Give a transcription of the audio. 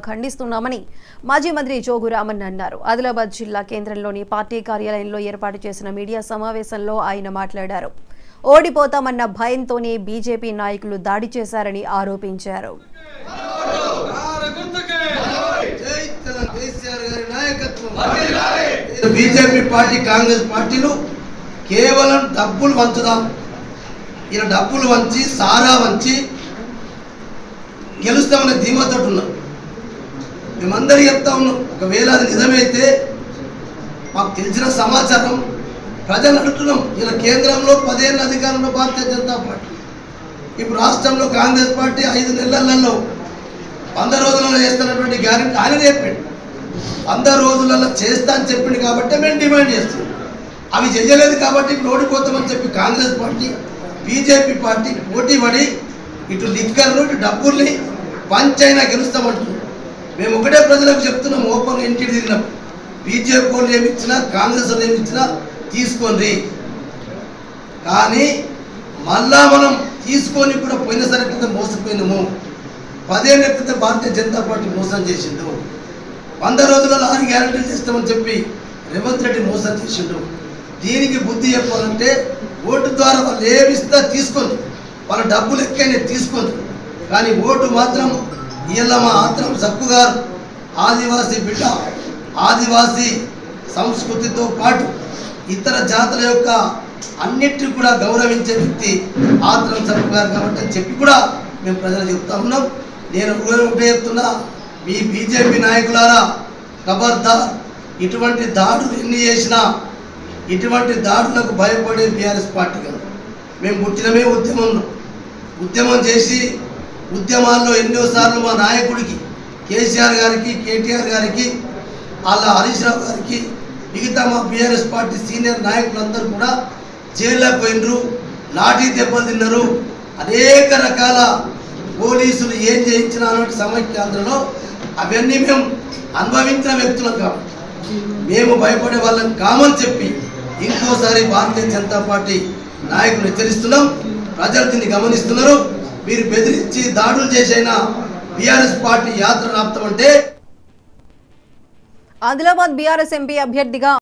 ఖండిస్తున్నామని మాజీ మంత్రి జోగు రామన్న అన్నారు. ఆదిలాబాద్ జిల్లా కేంద్రంలోని పార్టీ కార్యాలయంలో ఏర్పాటు చేసిన మీడియా సమావేశంలో ఆయన మాట్లాడారు. ఓడిపోతామన్న భయంతోనే బీజేపీ నాయకులు దాడి చేశారని ఆరోపించారు. బీజేపీ పార్టీ కాంగ్రెస్ పార్టీలు కేవలం డబ్బులు వంచుదాం, ఇలా డబ్బులు వంచి సారా వంచి గెలుస్తామనే ధీమాతో ఉన్నారు. మేమందరూ చెప్తా ఉన్నాం, ఒకవేళ అది నిజమైతే మాకు తెలిసిన సమాచారం ప్రజలు అడుగుతున్నాం. ఇలా కేంద్రంలో 10 ఏళ్ళ అధికారంలో భారతీయ జనతా పార్టీ, ఇప్పుడు రాష్ట్రంలో కాంగ్రెస్ పార్టీ 5 నెలలలో 100 రోజులలో చేస్తున్నటువంటి గ్యారెంటీ ఆయన చెప్పాడు. 100 రోజులలో చేస్తా అని చెప్పింది కాబట్టి మేము డిమాండ్ చేస్తున్నాం. అవి చేయలేదు కాబట్టి ఇప్పుడు ఓడిపోతామని చెప్పి కాంగ్రెస్ పార్టీ బీజేపీ పార్టీ పోటీ పడి ఇటు లిక్కర్ను ఇటు డబ్బుల్ని పంచైనా గెలుస్తామంటున్నాం. మేము ఒకటే ప్రజలకు చెప్తున్నాం, ఓపెన్ ఇంటికి తిరిగినప్పుడు బీజేపీ వాళ్ళు ఏమిచ్చినా కాంగ్రెస్ వాళ్ళు ఏమిచ్చినా తీసుకోండి, కానీ మళ్ళా మనం తీసుకొని కూడా పోయినసారి క్రితం మోసపోయినాము. 10 ఏళ్ళ క్రితం భారతీయ జనతా పార్టీ మోసం చేసిండు. 100 రోజులలో 6 గ్యారెంటీలు చేస్తామని చెప్పి రేవంత్ రెడ్డి మోసం చేసిండు. దీనికి బుద్ధి చెప్పాలంటే ఓటు ద్వారా వాళ్ళు ఏమిస్తా తీసుకుంది, వాళ్ళ డబ్బులు ఎక్కైనా తీసుకుంది, కానీ ఓటు మాత్రం ఇలా మా ఆత్రం సక్కు గారు ఆదివాసీ బిడ్డ, ఆదివాసీ సంస్కృతితో పాటు ఇతర జాతుల యొక్క అన్నిటిని కూడా గౌరవించే వ్యక్తి ఆత్రం సక్కు గారు కాబట్టి అని చెప్పి కూడా మేము ప్రజలు చెప్తా ఉన్నాం. నేను ఒకటే చెప్తున్నా, మీ బీజేపీ నాయకులారా ఖబర్దార్, ఇటువంటి దాడులు ఎన్ని చేసినా ఇటువంటి దాడులకు భయపడే బీఆర్ఎస్ పార్టీ కాదు. మేము పుట్టినమే ఉద్యమం చేసి ఉద్యమాల్లో ఎన్నోసార్లు మా నాయకుడికి కేసీఆర్ గారికి, కేటీఆర్ గారికి, అలా హరీష్ రావు గారికి, మిగతా మా బీఆర్ఎస్ పార్టీ సీనియర్ నాయకులందరూ కూడా జైల్లోకి పోయినరు, లాఠీ దెబ్బలు తిన్నారు. అనేక రకాల పోలీసులు ఏం చేయించినా అన్నట్టు సమైక్యాంధ్రలో అవన్నీ మేము అనుభవించిన వ్యక్తులం కాబట్టి మేము భయపడే వాళ్ళని కామని చెప్పి ఇంకోసారి భారతీయ జనతా పార్టీ నాయకులు హెచ్చరిస్తున్నాం. ప్రజలు దీన్ని గమనిస్తున్నారు. మీరు బెదిరించి దాడులు చేసైనా బీఆర్ఎస్ పార్టీ యాత్ర ఆపుతామంటే ఆదిలాబాద్ బీఆర్ఎస్ ఎంపీ అభ్యర్థిగా